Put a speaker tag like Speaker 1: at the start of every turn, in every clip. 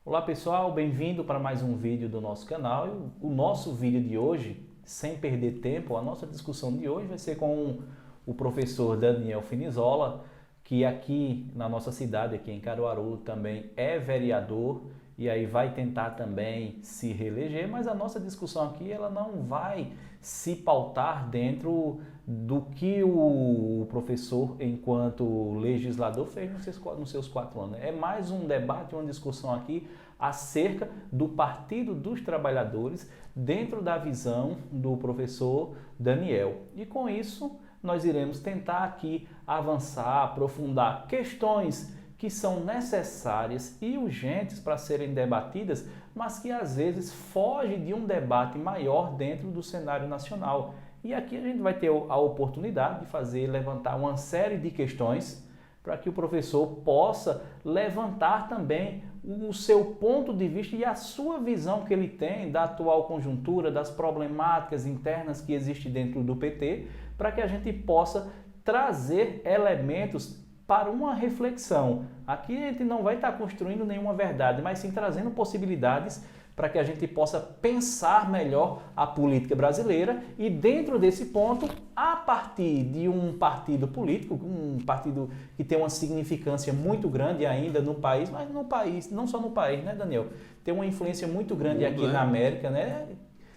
Speaker 1: Olá pessoal, bem-vindo para mais um vídeo do nosso canal. E o nosso vídeo de hoje, sem perder tempo, a nossa discussão de hoje vai ser com o professor Daniel Finizola, que aqui na nossa cidade, aqui em Caruaru, também é vereador e aí vai tentar também se reeleger, mas a nossa discussão aqui ela não vai se pautar dentro do que o professor, enquanto legislador, fez nos seus 4 anos. É mais um debate, uma discussão aqui acerca do Partido dos Trabalhadores dentro da visão do professor Daniel. E com isso, nós iremos tentar aqui avançar, aprofundar questões que são necessárias e urgentes para serem debatidas, mas que às vezes fogem de um debate maior dentro do cenário nacional. E aqui a gente vai ter a oportunidade de levantar uma série de questões para que o professor possa levantar também o seu ponto de vista e a sua visão que ele tem da atual conjuntura, das problemáticas internas que existem dentro do PT, para que a gente possa trazer elementos para uma reflexão. Aqui a gente não vai estar construindo nenhuma verdade, mas sim trazendo possibilidades para que a gente possa pensar melhor a política brasileira e dentro desse ponto, a partir de um partido político, um partido que tem uma significância muito grande ainda no país, mas no país, não só no país, né, Daniel? Tem uma influência muito grande aqui na América, né?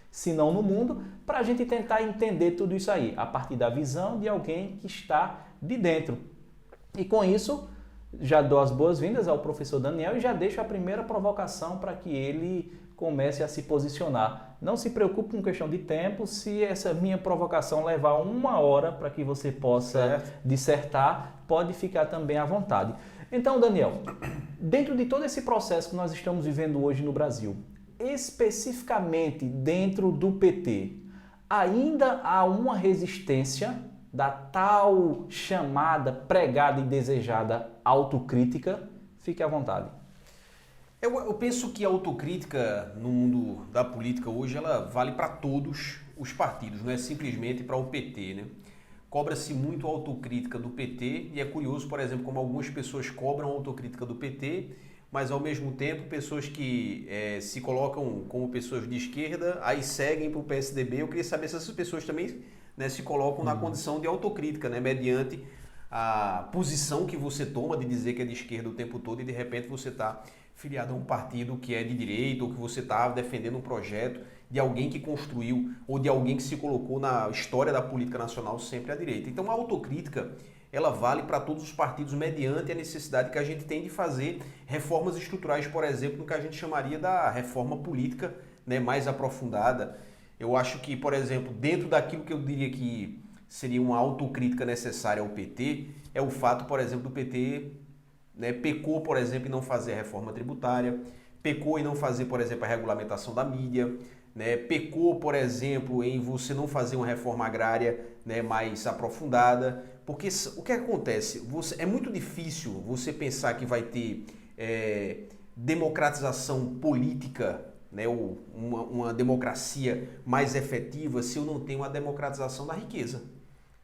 Speaker 1: Se não no mundo, para a gente tentar entender tudo isso aí, a partir da visão de alguém que está de dentro. E com isso, já dou as boas-vindas ao professor Daniel e já deixo a primeira provocação para que ele comece a se posicionar. Não se preocupe com questão de tempo, se essa minha provocação levar 1 hora para que você possa dissertar, pode ficar também à vontade. Então, Daniel, dentro de todo esse processo que nós estamos vivendo hoje no Brasil, especificamente dentro do PT, ainda há uma resistência da tal chamada, pregada e desejada autocrítica? Fique à vontade.
Speaker 2: Eu penso que a autocrítica no mundo da política hoje ela vale para todos os partidos, não é simplesmente para o PT, né? Cobra-se muito autocrítica do PT e é curioso, por exemplo, como algumas pessoas cobram autocrítica do PT, mas ao mesmo tempo pessoas que se colocam como pessoas de esquerda, aí seguem para o PSDB. Eu queria saber se essas pessoas também, né, se colocam na condição de autocrítica, né, mediante a posição que você toma de dizer que é de esquerda o tempo todo e de repente você está filiado a um partido que é de direita ou que você está defendendo um projeto de alguém que construiu ou de alguém que se colocou na história da política nacional sempre à direita. Então a autocrítica ela vale para todos os partidos mediante a necessidade que a gente tem de fazer reformas estruturais, por exemplo, no que a gente chamaria da reforma política, né, mais aprofundada. Eu acho que, por exemplo, dentro daquilo que eu diria que seria uma autocrítica necessária ao PT, é o fato, por exemplo, do PT, né, pecou, por exemplo, em não fazer a reforma tributária, pecou em não fazer, por exemplo, a regulamentação da mídia, né, pecou, por exemplo, em você não fazer uma reforma agrária, né, mais aprofundada, porque o que acontece? É muito difícil você pensar que vai ter democratização política, né, ou uma democracia mais efetiva se eu não tenho uma democratização da riqueza.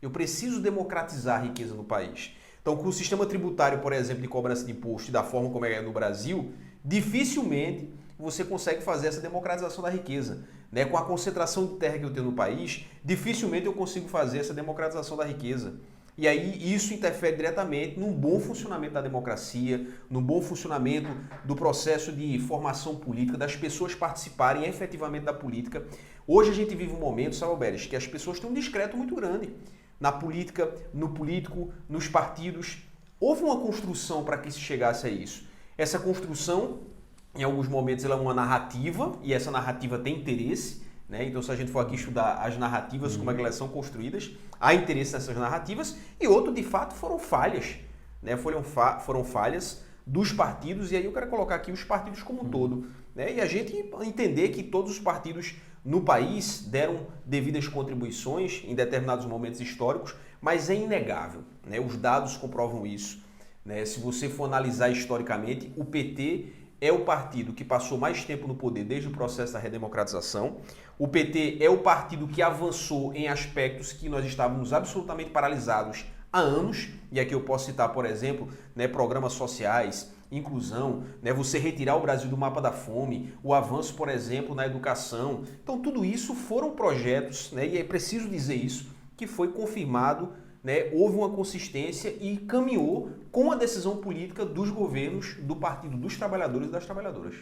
Speaker 2: Eu preciso democratizar a riqueza no país. Então, com o sistema tributário, por exemplo, de cobrança de imposto e da forma como é no Brasil, dificilmente você consegue fazer essa democratização da riqueza. Né? Com a concentração de terra que eu tenho no país, dificilmente eu consigo fazer essa democratização da riqueza. E aí isso interfere diretamente num bom funcionamento da democracia, no bom funcionamento do processo de formação política, das pessoas participarem efetivamente da política. Hoje a gente vive um momento, sabe, Alberes, que as pessoas têm um descrédito muito grande na política, no político, nos partidos. Houve uma construção para que se chegasse a isso. Essa construção, em alguns momentos, ela é uma narrativa, e essa narrativa tem interesse, né? Então, se a gente for aqui estudar as narrativas, como é que elas são construídas, há interesse nessas narrativas, e outro, de fato, foram falhas, né? Foram falhas dos partidos, e aí eu quero colocar aqui os partidos como um todo, né? E a gente entender que todos os partidos no país deram devidas contribuições em determinados momentos históricos, mas é inegável, né? Os dados comprovam isso, né? Se você for analisar historicamente, o PT é o partido que passou mais tempo no poder desde o processo da redemocratização. O PT é o partido que avançou em aspectos que nós estávamos absolutamente paralisados há anos, e aqui eu posso citar, por exemplo, né, programas sociais, inclusão, né? Você retirar o Brasil do mapa da fome, o avanço, por exemplo, na educação. Então, tudo isso foram projetos, né? E é preciso dizer isso, que foi confirmado, né? Houve uma consistência e caminhou com a decisão política dos governos do Partido dos Trabalhadores e das Trabalhadoras.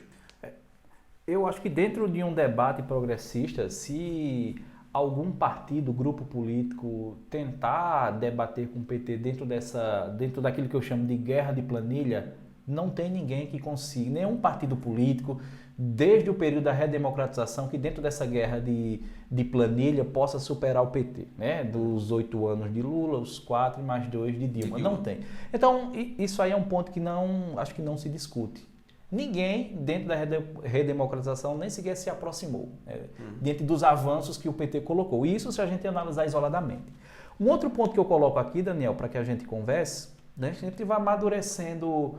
Speaker 1: Eu acho que dentro de um debate progressista, se algum partido, grupo político tentar debater com o PT dentro daquilo que eu chamo de guerra de planilha, não tem ninguém que consiga, nenhum partido político, desde o período da redemocratização, que dentro dessa guerra de planilha possa superar o PT, né? Dos 8 anos de Lula, os 4 e mais 2 de Dilma. Não tem. Então, isso aí é um ponto que acho que não se discute. Ninguém, dentro da redemocratização, nem sequer se aproximou, né, diante dos avanços que o PT colocou. Isso se a gente analisar isoladamente. Um outro ponto que eu coloco aqui, Daniel, para que a gente converse, né, a gente vai amadurecendo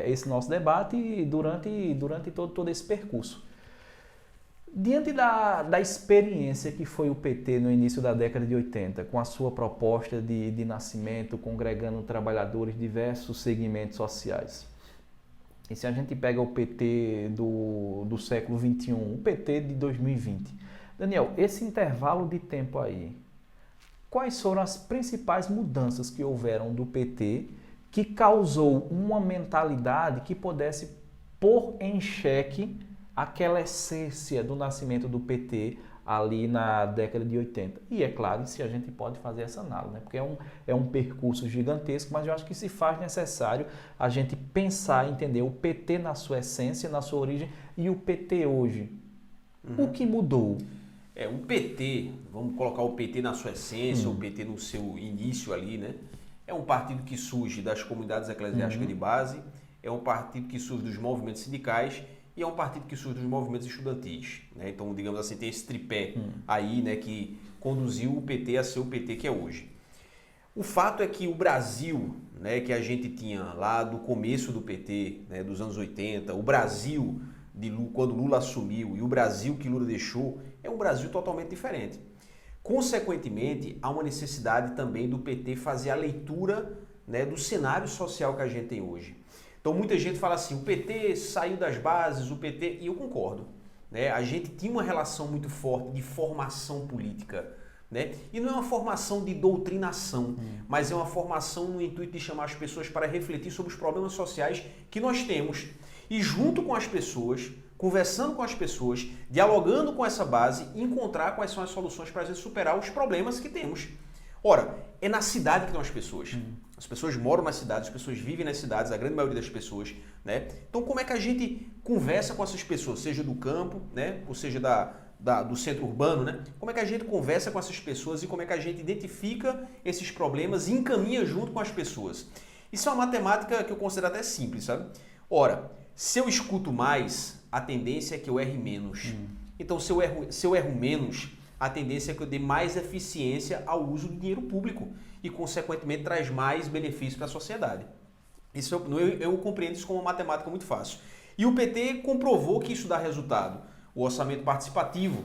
Speaker 1: esse nosso debate durante todo esse percurso. Diante da experiência que foi o PT no início da década de 80, com a sua proposta de nascimento, congregando trabalhadores de diversos segmentos sociais, e se a gente pega o PT do século XXI, o PT de 2020, Daniel, esse intervalo de tempo aí, quais foram as principais mudanças que houveram do PT que causou uma mentalidade que pudesse pôr em xeque aquela essência do nascimento do PT ali na década de 80. E é claro, se a gente pode fazer essa análise, né? Porque é um percurso gigantesco, mas eu acho que se faz necessário a gente pensar, entender o PT na sua essência, na sua origem e o PT hoje. O que mudou?
Speaker 2: O PT, vamos colocar o PT na sua essência, o PT no seu início ali, né? É um partido que surge das comunidades eclesiásticas de base, é um partido que surge dos movimentos sindicais e é um partido que surge dos movimentos estudantis, né? Então, digamos assim, tem esse tripé aí, né, que conduziu o PT a ser o PT que é hoje. O fato é que o Brasil, né, que a gente tinha lá do começo do PT, né, dos anos 80, o Brasil quando Lula assumiu e o Brasil que Lula deixou, é um Brasil totalmente diferente. Consequentemente, há uma necessidade também do PT fazer a leitura, né, do cenário social que a gente tem hoje. Então muita gente fala assim, o PT saiu das bases, o PT, e eu concordo, né? A gente tinha uma relação muito forte de formação política, né? E não é uma formação de doutrinação, mas é uma formação no intuito de chamar as pessoas para refletir sobre os problemas sociais que nós temos. E junto com as pessoas, conversando com as pessoas, dialogando com essa base, encontrar quais são as soluções para a gente superar os problemas que temos. Ora, é na cidade que estão as pessoas. As pessoas moram nas cidades, as pessoas vivem nas cidades, a grande maioria das pessoas, né? Então, como é que a gente conversa com essas pessoas, seja do campo, né? Ou seja do centro urbano, né? Como é que a gente conversa com essas pessoas e como é que a gente identifica esses problemas e encaminha junto com as pessoas? Isso é uma matemática que eu considero até simples, sabe? Ora, se eu escuto mais, a tendência é que eu erre menos. Então, se eu erro menos, a tendência é que eu dê mais eficiência ao uso do dinheiro público e, consequentemente, traz mais benefício para a sociedade. Isso eu compreendo isso como uma matemática muito fácil. E o PT comprovou que isso dá resultado. O orçamento participativo,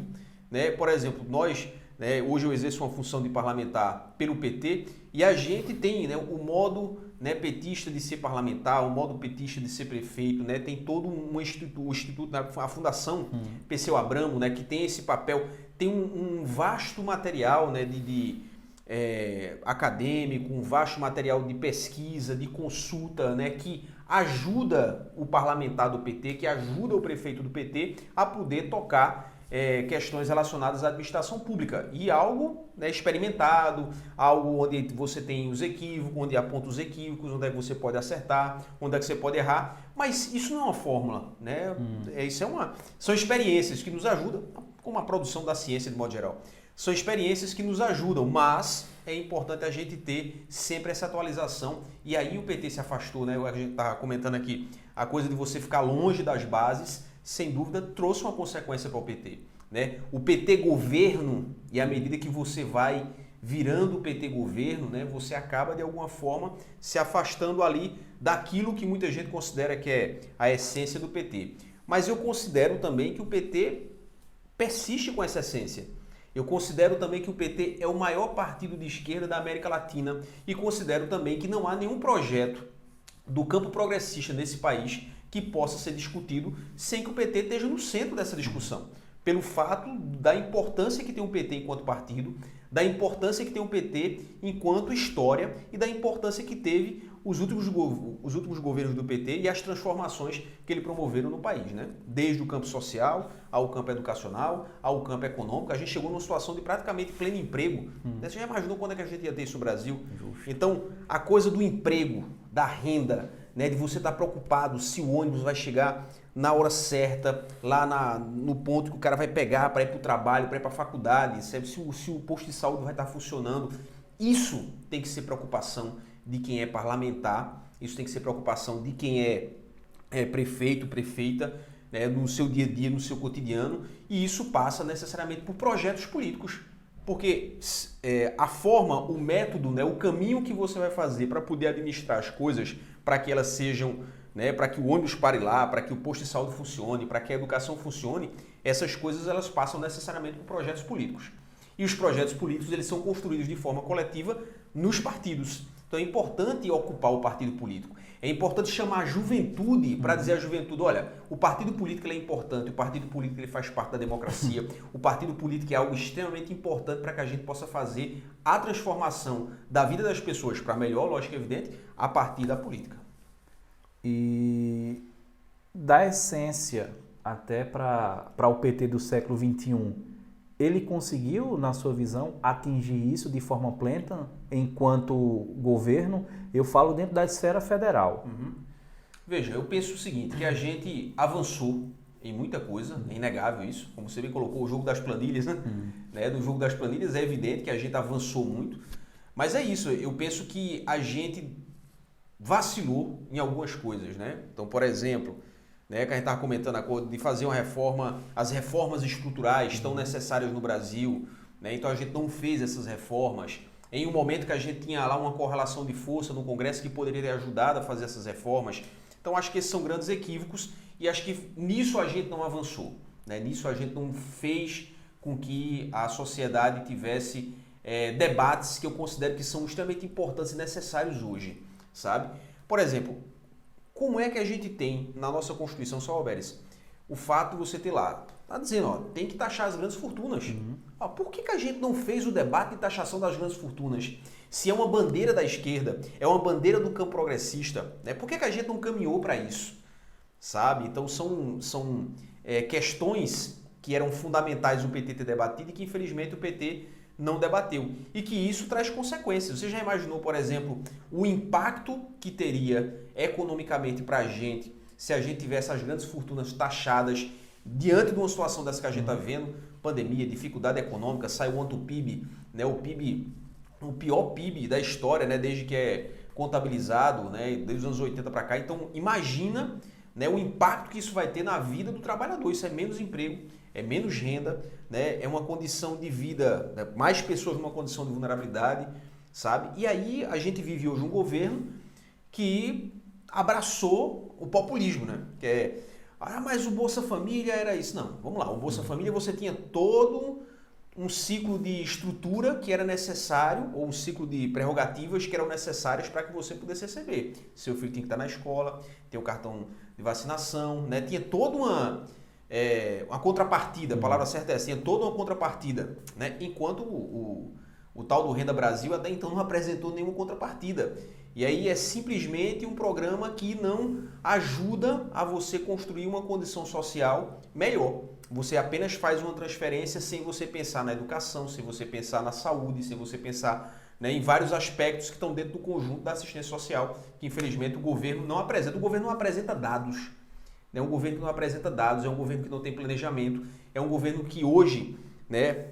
Speaker 2: né? Por exemplo, nós, né, hoje eu exerço uma função de parlamentar pelo PT e a gente tem, né, o modo, né, petista de ser parlamentar, o modo petista de ser prefeito, né? Tem todo o instituto, a Fundação Perseu Abramo, né, que tem esse papel, tem um vasto material, né, acadêmico, um vasto material de pesquisa, de consulta, né, que ajuda o parlamentar do PT, que ajuda o prefeito do PT a poder tocar questões relacionadas à administração pública. E algo, né, experimentado, algo onde você tem os equívocos, onde aponta os equívocos, onde é que você pode acertar, onde é que você pode errar. Mas isso não é uma fórmula, né? São experiências que nos ajudam, como a produção da ciência de modo geral. São experiências que nos ajudam, mas é importante a gente ter sempre essa atualização. E aí o PT se afastou, né? A gente está comentando aqui, a coisa de você ficar longe das bases, sem dúvida, trouxe uma consequência para o PT, né? O PT governo, e à medida que você vai virando o PT governo, né, você acaba de alguma forma se afastando ali daquilo que muita gente considera que é a essência do PT. Mas eu considero também que o PT persiste com essa essência. Eu considero também que o PT é o maior partido de esquerda da América Latina e considero também que não há nenhum projeto do campo progressista nesse país que possa ser discutido sem que o PT esteja no centro dessa discussão. Pelo fato da importância que tem o PT enquanto partido, da importância que tem o PT enquanto história e da importância que teve os últimos governos do PT e as transformações que ele promoveram no país, né? Desde o campo social, ao campo educacional, ao campo econômico. A gente chegou numa situação de praticamente pleno emprego. Você já imaginou quando é que a gente ia ter isso no Brasil? Justo. Então, a coisa do emprego, da renda, né, de você estar preocupado se o ônibus vai chegar na hora certa, lá no ponto que o cara vai pegar para ir para o trabalho, para ir para a faculdade, se o posto de saúde vai estar funcionando. Isso tem que ser preocupação de quem é parlamentar, isso tem que ser preocupação de quem é prefeito, prefeita, né, no seu dia a dia, no seu cotidiano, e isso passa necessariamente por projetos políticos. Porque a forma, o método, né, o caminho que você vai fazer para poder administrar as coisas, para que elas sejam, né, para que o ônibus pare lá, para que o posto de saúde funcione, para que a educação funcione, essas coisas elas passam necessariamente por projetos políticos. E os projetos políticos eles são construídos de forma coletiva nos partidos. Então é importante ocupar o partido político. É importante chamar a juventude para dizer à juventude, olha, o partido político ele é importante, o partido político ele faz parte da democracia, o partido político é algo extremamente importante para que a gente possa fazer a transformação da vida das pessoas para melhor, lógico e evidente, a partir da política.
Speaker 1: E da essência até para o PT do século XXI, ele conseguiu, na sua visão, atingir isso de forma plena enquanto governo? Eu falo dentro da esfera federal.
Speaker 2: Veja, eu penso o seguinte, que a gente avançou em muita coisa, é inegável isso, como você bem colocou, o jogo das planilhas, né? Do jogo das planilhas é evidente que a gente avançou muito, mas é isso, eu penso que a gente vacilou em algumas coisas, né? Então, por exemplo, né, que a gente estava comentando de fazer uma reforma, as reformas estruturais tão necessárias no Brasil, né? Então a gente não fez essas reformas em um momento que a gente tinha lá uma correlação de força no Congresso que poderia ter ajudado a fazer essas reformas. Então acho que esses são grandes equívocos e acho que nisso a gente não avançou, né? Nisso a gente não fez com que a sociedade tivesse debates que eu considero que são extremamente importantes e necessários hoje, sabe? Por exemplo, como é que a gente tem na nossa Constituição, Saulo Alberes, o fato de você ter lá, tá dizendo, ó, tem que taxar as grandes fortunas. Por que a gente não fez o debate de taxação das grandes fortunas? Se é uma bandeira da esquerda, é uma bandeira do campo progressista, né? Por que a gente não caminhou para isso? Sabe? Então são questões que eram fundamentais o PT ter debatido e que infelizmente o PT não debateu. E que isso traz consequências. Você já imaginou, por exemplo, o impacto que teria economicamente para a gente se a gente tivesse as grandes fortunas taxadas diante de uma situação dessa que a gente está vendo, pandemia, dificuldade econômica, saiu ontem o PIB, né? O PIB, o pior PIB da história, né? Desde que é contabilizado, né? Desde os anos 80 para cá. Então, imagina, né, o impacto que isso vai ter na vida do trabalhador. Isso é menos emprego, é menos renda, né? É uma condição de vida, né? Mais pessoas numa condição de vulnerabilidade, sabe? E aí a gente vive hoje um governo que abraçou o populismo, né? Que é, mas o Bolsa Família era isso. Não, vamos lá, o Bolsa Família você tinha todo um ciclo de estrutura que era necessário, ou um ciclo de prerrogativas que eram necessárias para que você pudesse receber. Seu filho tinha que estar na escola, tem o cartão de vacinação, né? Tinha toda uma contrapartida, a palavra certa é essa, tinha toda uma contrapartida, né? Enquanto o tal do Renda Brasil até então não apresentou nenhuma contrapartida. E aí é simplesmente um programa que não ajuda a você construir uma condição social melhor. Você apenas faz uma transferência sem você pensar na educação, sem você pensar na saúde, sem você pensar, né, em vários aspectos que estão dentro do conjunto da assistência social, que infelizmente o governo não apresenta. O governo não apresenta dados. É um governo que não apresenta dados, é um governo que não tem planejamento, é um governo que hoje, né,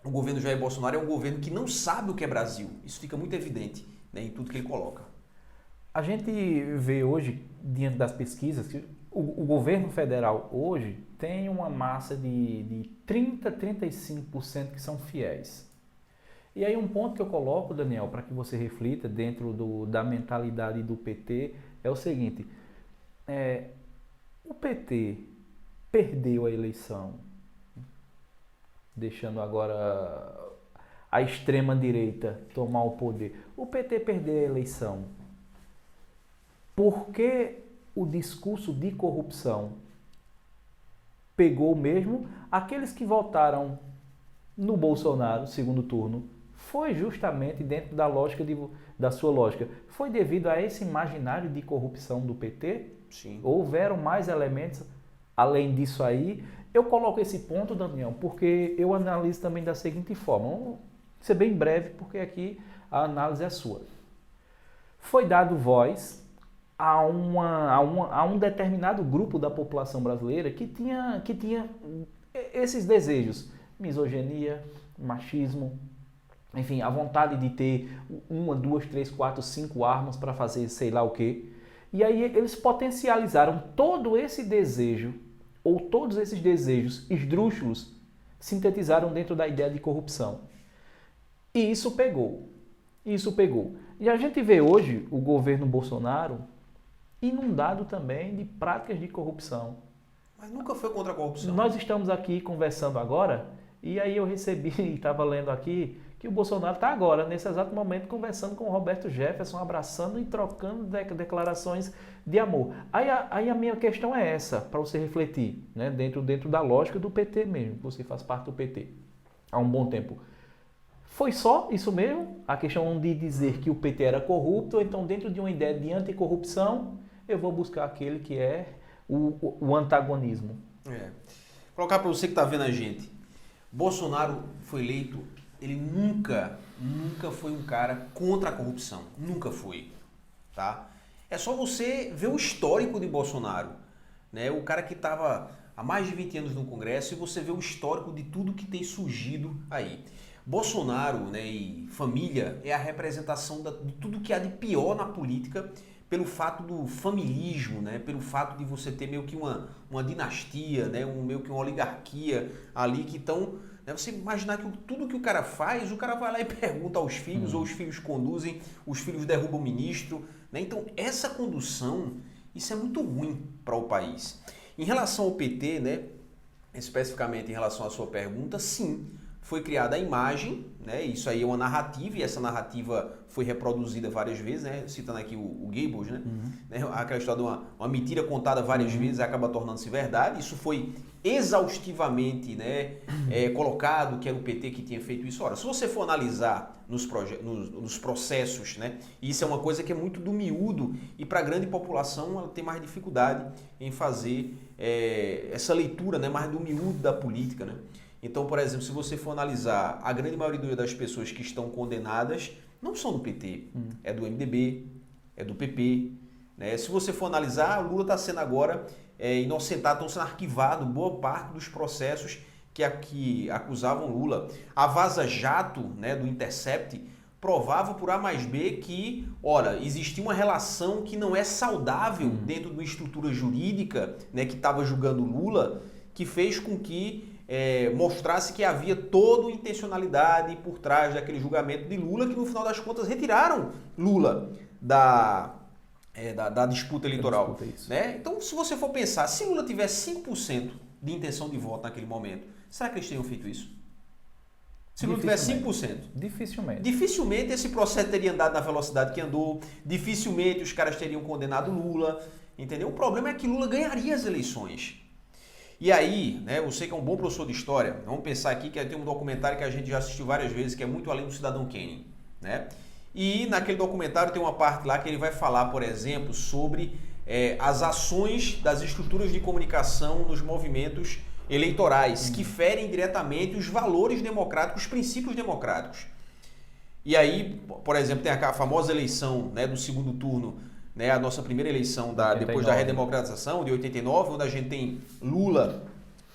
Speaker 2: o governo Jair Bolsonaro é um governo que não sabe o que é Brasil. Isso fica muito evidente, né, em tudo que ele coloca.
Speaker 1: A gente vê hoje, diante das pesquisas, que o governo federal hoje tem uma massa de 30%, 35% que são fiéis. E aí um ponto que eu coloco, Daniel, para que você reflita dentro da mentalidade do PT, é o seguinte, o PT perdeu a eleição, deixando agora a extrema-direita tomar o poder. O PT perdeu a eleição. Por que o discurso de corrupção pegou mesmo? Aqueles que votaram no Bolsonaro, segundo turno, foi justamente dentro da lógica da sua lógica. Foi devido a esse imaginário de corrupção do PT?
Speaker 2: Sim.
Speaker 1: Houveram mais elementos além disso aí? Eu coloco esse ponto, Daniel, porque eu analiso também da seguinte forma. Vamos ser bem breve, porque aqui a análise é sua. Foi dado voz a um determinado grupo da população brasileira que tinha esses desejos. Misoginia, machismo, enfim, a vontade de ter 1, 2, 3, 4, 5 armas para fazer sei lá o quê. E aí eles potencializaram todo esse desejo, ou todos esses desejos esdrúxulos, sintetizaram dentro da ideia de corrupção. E isso pegou. E a gente vê hoje o governo Bolsonaro inundado também de práticas de corrupção.
Speaker 2: Mas nunca foi contra a corrupção.
Speaker 1: Nós estamos aqui conversando agora, e aí eu recebi, estava lendo aqui, que o Bolsonaro está agora, nesse exato momento, conversando com o Roberto Jefferson, abraçando e trocando declarações de amor. Aí a minha questão é essa, para você refletir, né? dentro da lógica do PT mesmo, você faz parte do PT há um bom tempo. Foi só isso mesmo? A questão de dizer que o PT era corrupto, ou então dentro de uma ideia de anticorrupção, eu vou buscar aquele que é o antagonismo.
Speaker 2: Colocar para você que está vendo a gente. Bolsonaro foi eleito, ele nunca foi um cara contra a corrupção. Nunca foi. Tá? É só você ver o histórico de Bolsonaro. Né? O cara que estava há mais de 20 anos no Congresso, e você vê o histórico de tudo que tem surgido aí. Bolsonaro, né, e família é a representação de tudo que há de pior na política, pelo fato do familismo, né, pelo fato de você ter meio que uma dinastia, né, meio que uma oligarquia ali que estão... Né, você imaginar que tudo que o cara faz, o cara vai lá e pergunta aos filhos, ou os filhos conduzem, os filhos derrubam o ministro. Né, então, essa condução, isso é muito ruim para o país. Em relação ao PT, né, especificamente em relação à sua pergunta, sim, foi criada a imagem, né? Isso aí é uma narrativa, e essa narrativa foi reproduzida várias vezes, né? Citando aqui o Goebbels, né? Aquela história de uma mentira contada várias vezes acaba tornando-se verdade. Isso foi exaustivamente, né, colocado, que era o PT que tinha feito isso. Ora, se você for analisar nos processos, né, e isso é uma coisa que é muito do miúdo, e para a grande população ela tem mais dificuldade em fazer essa leitura, né, mais do miúdo da política, né? Então, por exemplo, se você for analisar, a grande maioria das pessoas que estão condenadas não são do PT, é do MDB, é do PP. Né? Se você for analisar, o Lula está sendo agora inocentado, estão sendo arquivados boa parte dos processos que acusavam Lula. A Vaza Jato, né, do Intercept, provava por A mais B que, ora, existia uma relação que não é saudável dentro de uma estrutura jurídica, né, que estava julgando Lula, que fez com que mostrasse que havia toda uma intencionalidade por trás daquele julgamento de Lula, que no final das contas retiraram Lula da disputa eleitoral. Né? Então, se você for pensar, se Lula tivesse 5% de intenção de voto naquele momento, será que eles teriam feito isso? Se Lula tivesse 5%. Dificilmente esse processo teria andado na velocidade que andou, dificilmente os caras teriam condenado Lula, entendeu? O problema é que Lula ganharia as eleições. E aí, né, você que é um bom professor de história, vamos pensar aqui que tem um documentário que a gente já assistiu várias vezes, que é Muito Além do Cidadão Kane, né? E naquele documentário tem uma parte lá que ele vai falar, por exemplo, sobre as ações das estruturas de comunicação nos movimentos eleitorais, que ferem diretamente os valores democráticos, os princípios democráticos. E aí, por exemplo, tem a famosa eleição, né, do segundo turno, né, a nossa primeira eleição depois da redemocratização, de 89, onde a gente tem Lula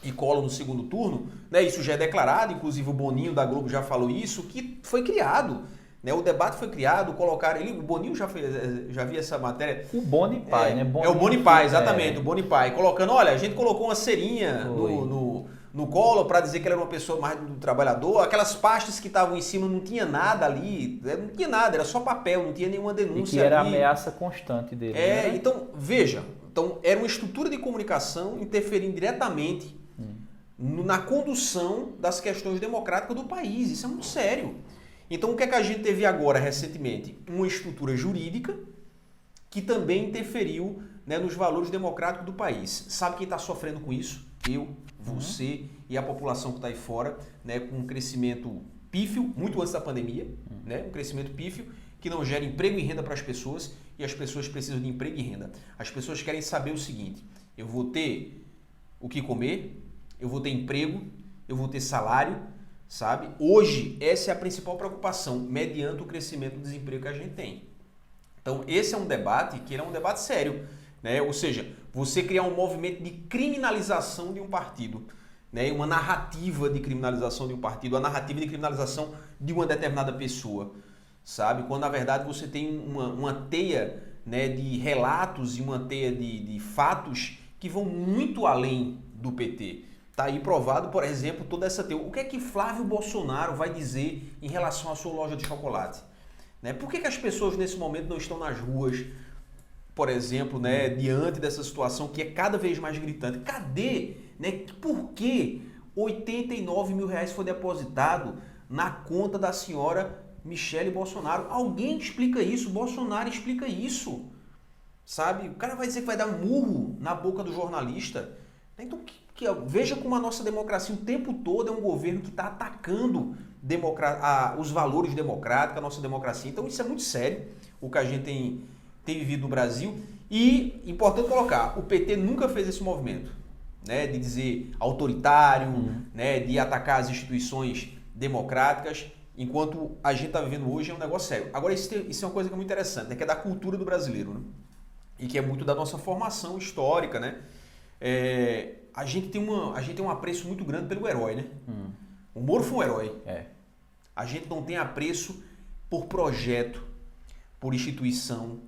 Speaker 2: e Collor no segundo turno, né, isso já é declarado, inclusive o Boninho da Globo já falou isso, que foi criado, né, o debate foi criado, colocaram ele, o Boninho já vi essa matéria.
Speaker 1: O Boni Pai, né?
Speaker 2: O Boni Pai, exatamente, o Boni Pai, colocando, olha, a gente colocou uma cerinha no Collor para dizer que ele era uma pessoa mais do trabalhador, aquelas pastas que estavam em cima não tinha nada ali, não tinha nada, era só papel, não tinha nenhuma denúncia.
Speaker 1: E que era a ameaça constante dele. Né?
Speaker 2: Então, veja, era uma estrutura de comunicação interferindo diretamente na condução das questões democráticas do país, isso é muito sério. Então, o que é que a gente teve agora, recentemente? Uma estrutura jurídica que também interferiu, né, nos valores democráticos do país. Sabe quem está sofrendo com isso? Eu, você e a população que está aí fora, né, com um crescimento pífio, muito antes da pandemia, né, um crescimento pífio que não gera emprego e renda para as pessoas, e as pessoas precisam de emprego e renda. As pessoas querem saber o seguinte: eu vou ter o que comer, eu vou ter emprego, eu vou ter salário, sabe? Hoje, essa é a principal preocupação, mediante o crescimento do desemprego que a gente tem. Então, esse é um debate que é um debate sério, né? Ou seja, você criar um movimento de criminalização de um partido, né? Uma narrativa de criminalização de um partido, a narrativa de criminalização de uma determinada pessoa, sabe? Quando, na verdade, você tem uma teia, né, de relatos e uma teia de fatos que vão muito além do PT. Está aí provado, por exemplo, toda essa teoria. O que é que Flávio Bolsonaro vai dizer em relação à sua loja de chocolate? Né? Por que as pessoas nesse momento não estão nas ruas, por exemplo, né, diante dessa situação que é cada vez mais gritante? Cadê? Né? Por que R$89 mil foi depositado na conta da senhora Michele Bolsonaro? Alguém explica isso, Bolsonaro explica isso. Sabe? O cara vai dizer que vai dar murro na boca do jornalista. Então, veja como a nossa democracia o tempo todo é um governo que está atacando os valores democráticos, a nossa democracia. Então, isso é muito sério, o que a gente tem vivido no Brasil. E, importante colocar, o PT nunca fez esse movimento, né, de dizer autoritário, né, de atacar as instituições democráticas, enquanto a gente está vivendo hoje é um negócio sério. Agora, isso é uma coisa que é muito interessante, né, que é da cultura do brasileiro, né, e que é muito da nossa formação histórica, né? A gente tem um apreço muito grande pelo herói, né? O Moro foi um herói. A gente não tem apreço por projeto, por instituição,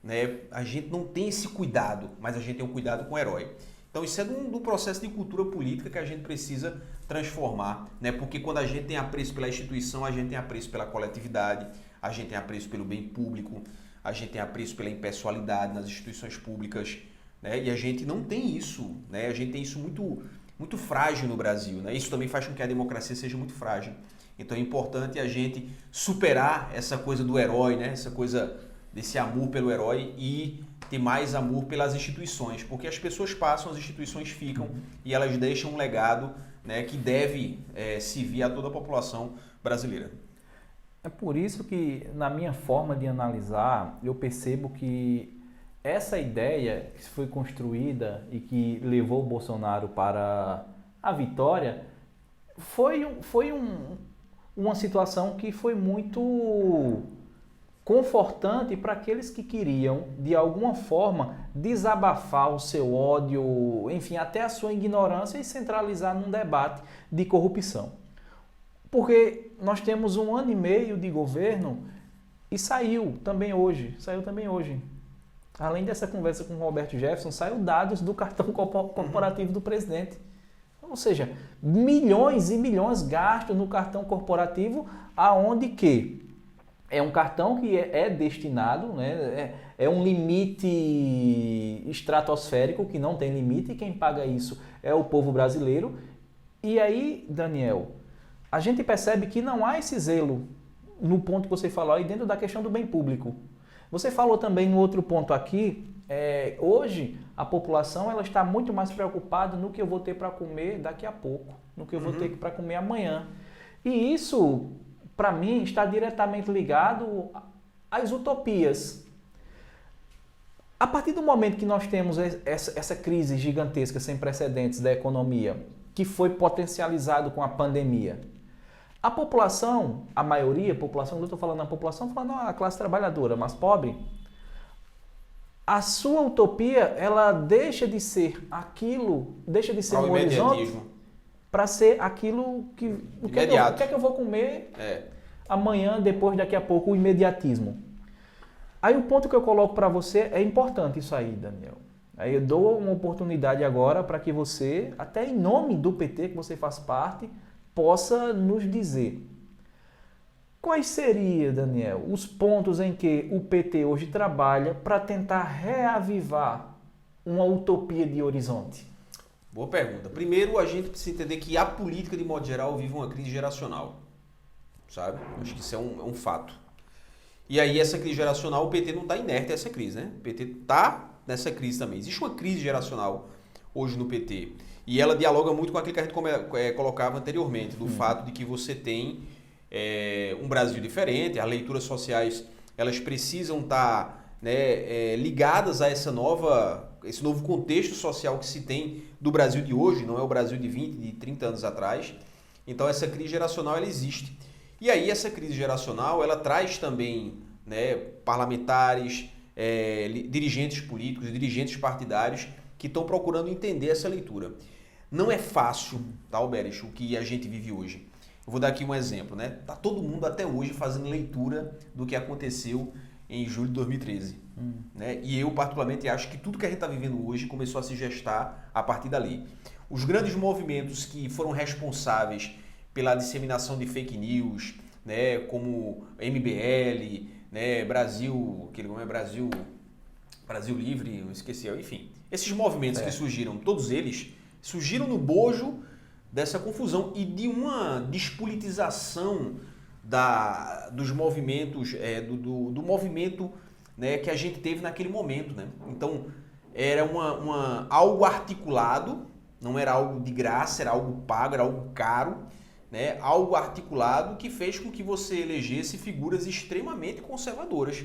Speaker 2: né? A gente não tem esse cuidado, mas a gente tem um cuidado com o herói. Então isso é do processo de cultura política que a gente precisa transformar, né? Porque quando a gente tem apreço pela instituição, a gente tem apreço pela coletividade, a gente tem apreço pelo bem público, a gente tem apreço pela impessoalidade nas instituições públicas, né? E a gente não tem isso, né? A gente tem isso muito, muito frágil no Brasil, né? Isso também faz com que a democracia seja muito frágil. Então é importante a gente superar essa coisa do herói, né? Essa coisa desse amor pelo herói e ter mais amor pelas instituições, porque as pessoas passam, as instituições ficam e elas deixam um legado, né, que deve servir a toda a população brasileira.
Speaker 1: É por isso que, na minha forma de analisar, eu percebo que essa ideia que foi construída e que levou o Bolsonaro para a vitória foi uma situação que foi muito confortante para aqueles que queriam, de alguma forma, desabafar o seu ódio, enfim, até a sua ignorância e centralizar num debate de corrupção. Porque nós temos 1 ano e meio de governo e saiu também hoje. Além dessa conversa com o Roberto Jefferson, saiu dados do cartão corporativo do presidente. Ou seja, milhões e milhões gastos no cartão corporativo, aonde que é um cartão que é destinado, né, é um limite estratosférico que não tem limite, e quem paga isso é o povo brasileiro. E aí, Daniel, a gente percebe que não há esse zelo no ponto que você falou aí dentro da questão do bem público. Você falou também no outro ponto aqui, hoje a população ela está muito mais preocupada no que eu vou ter para comer daqui a pouco, no que eu vou ter para comer amanhã. E isso, para mim, está diretamente ligado às utopias. A partir do momento que nós temos essa crise gigantesca, sem precedentes da economia, que foi potencializado com a pandemia, a população, a maioria, eu estou falando a população, falando a classe trabalhadora, mas pobre, a sua utopia, ela deixa de ser aquilo, deixa de ser um horizonte para ser aquilo que... O que é que eu vou comer amanhã, depois, daqui a pouco, o imediatismo. Aí o ponto que eu coloco para você é importante isso aí, Daniel. Aí eu dou uma oportunidade agora para que você, até em nome do PT, que você faz parte, possa nos dizer quais seriam, Daniel, os pontos em que o PT hoje trabalha para tentar reavivar uma utopia de horizonte?
Speaker 2: Boa pergunta. Primeiro, a gente precisa entender que a política, de modo geral, vive uma crise geracional, sabe? Acho que isso é um fato. E aí essa crise geracional, o PT não está inerte a essa crise, né? O PT está nessa crise também. Existe uma crise geracional hoje no PT. E ela dialoga muito com aquilo que a gente colocava anteriormente, do fato de que você tem um Brasil diferente, as leituras sociais elas precisam estar ligadas a esse novo contexto social que se tem do Brasil de hoje, não é o Brasil de 20, de 30 anos atrás. Então essa crise geracional ela existe. E aí essa crise geracional ela traz também parlamentares, dirigentes políticos, dirigentes partidários que estão procurando entender essa leitura. Não é fácil, tá, Alberes, o que a gente vive hoje. Eu vou dar aqui um exemplo, né? Tá todo mundo até hoje fazendo leitura do que aconteceu em julho de 2013. Né? E eu, particularmente, acho que tudo que a gente está vivendo hoje começou a se gestar a partir dali. Os grandes movimentos que foram responsáveis pela disseminação de fake news, né, como MBL, né, Brasil Livre, eu esqueci, enfim. Esses movimentos que surgiram, todos eles surgiram no bojo dessa confusão e de uma despolitização dos movimentos, do movimento, né, que a gente teve naquele momento. Né? Então, era algo articulado, não era algo de graça, era algo pago, era algo caro, né? Algo articulado que fez com que você elegesse figuras extremamente conservadoras.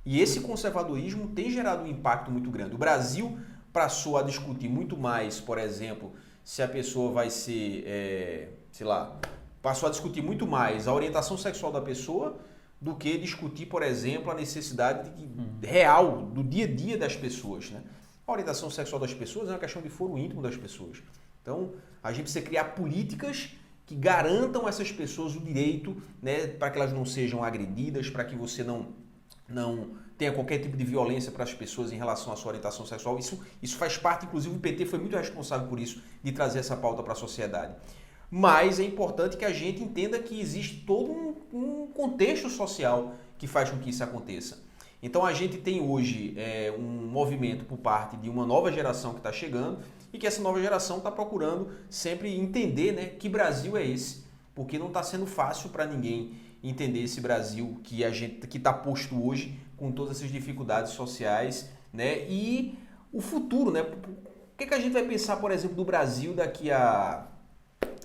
Speaker 2: E esse conservadorismo tem gerado um impacto muito grande. O Brasil passou a discutir muito mais, por exemplo, se a pessoa vai ser, passou a discutir muito mais a orientação sexual da pessoa do que discutir, por exemplo, a necessidade real do dia a dia das pessoas. Né? A orientação sexual das pessoas é uma questão de foro íntimo das pessoas. Então, a gente precisa criar políticas que garantam a essas pessoas o direito, né, para que elas não sejam agredidas, para que você não tenha qualquer tipo de violência para as pessoas em relação à sua orientação sexual. Isso faz parte, inclusive o PT foi muito responsável por isso, de trazer essa pauta para a sociedade. Mas é importante que a gente entenda que existe todo um contexto social que faz com que isso aconteça. Então a gente tem hoje um movimento por parte de uma nova geração que está chegando e que essa nova geração está procurando sempre entender, né, que Brasil é esse, porque não está sendo fácil para ninguém entender esse Brasil que está posto hoje com todas essas dificuldades sociais, né, e o futuro, né? O que a gente vai pensar, por exemplo, do Brasil daqui a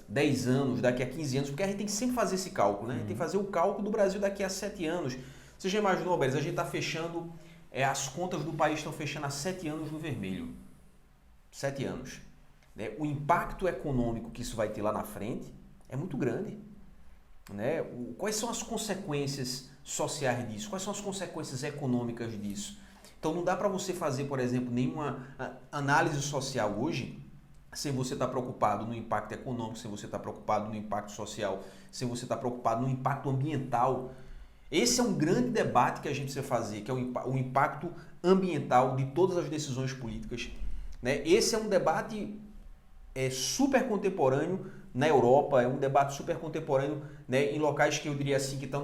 Speaker 2: 10 anos, daqui a 15 anos, porque a gente tem que sempre fazer esse cálculo, né? A gente tem que fazer o cálculo do Brasil daqui a 7 anos. Você já imaginou, Alberes, a gente está fechando, as contas do país estão fechando há 7 anos no vermelho. 7 anos. Né? O impacto econômico que isso vai ter lá na frente é muito grande. Né? Quais são as consequências sociais disso? Quais são as consequências econômicas disso? Então não dá para você fazer, por exemplo, nenhuma análise social hoje sem você estar preocupado no impacto econômico, sem você estar preocupado no impacto social, sem você estar preocupado no impacto ambiental. Esse é um grande debate que a gente precisa fazer, que é o impacto ambiental de todas as decisões políticas. Né? Esse é um debate super contemporâneo na Europa, é um debate super contemporâneo, né, em locais que eu diria assim, que estão